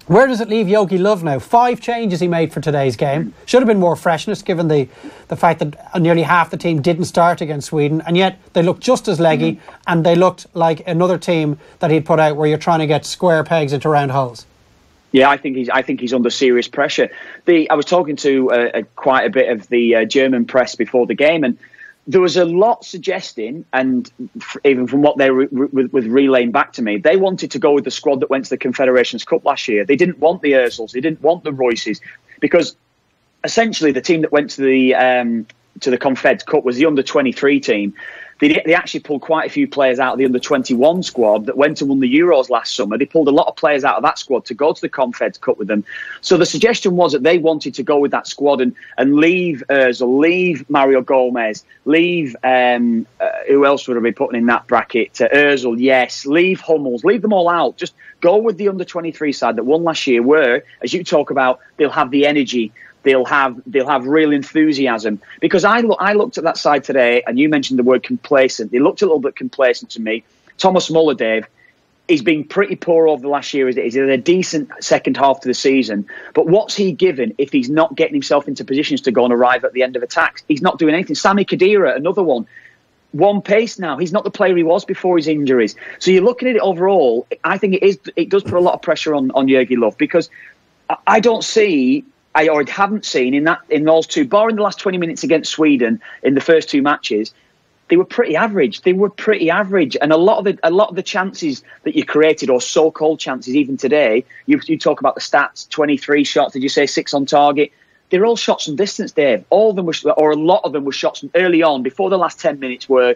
Where does it leave Jogi Löw now? 5 changes he made for today's game. Should have been more freshness given the fact that nearly half the team didn't start against Sweden, and yet they looked just as leggy and they looked like another team that he'd put out where you're trying to get square pegs into round holes. Yeah, I think he's under serious pressure. I was talking to quite a bit of the German press before the game, and there was a lot suggesting, and even from what they were relaying back to me, they wanted to go with the squad that went to the Confederations Cup last year. They didn't want the Ozils, they didn't want the Royces, because essentially the team that went to the Confed Cup was the under-23 team. They actually pulled quite a few players out of the under-21 squad that went and won the Euros last summer. They pulled a lot of players out of that squad to go to the Confed Cup with them. So the suggestion was that they wanted to go with that squad and leave Ozil, leave Mario Gomez, leave, who else would I be putting in that bracket? Ozil, yes, leave Hummels, leave them all out. Just go with the under-23 side that won last year where, as you talk about, they'll have the energy, they'll have real enthusiasm. Because I looked at that side today, and you mentioned the word complacent. They looked a little bit complacent to me. Thomas Muller, Dave, he's been pretty poor over the last year. He's had a decent second half to the season. But what's he given if he's not getting himself into positions to go and arrive at the end of attacks? He's not doing anything. Sami Khedira, another one pace now. He's not the player he was before his injuries. So you're looking at it overall, I think it does put a lot of pressure on Jogi Löw, because I haven't seen in those two, barring the last 20 minutes against Sweden in the first 2 matches, they were pretty average. And a lot of the chances that you created, or so-called chances, even today, you talk about the stats: 23 shots. Did you say 6 on target? They're all shots from distance, Dave. All of them or a lot of them were shots from early on, before the last 10 minutes, where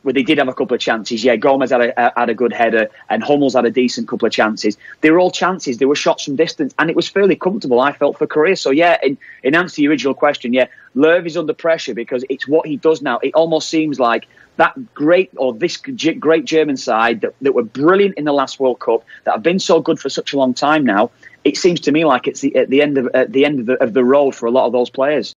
they did have a couple of chances. Yeah, Gomez had a good header, and Hummels had a decent couple of chances. They were all chances. They were shots from distance, and it was fairly comfortable, I felt, for Korea. So yeah, in answer to your original question, yeah, Löw is under pressure because it's what he does now. It almost seems like this great German side that were brilliant in the last World Cup, that have been so good for such a long time now. It seems to me like it's at the end of the road for a lot of those players.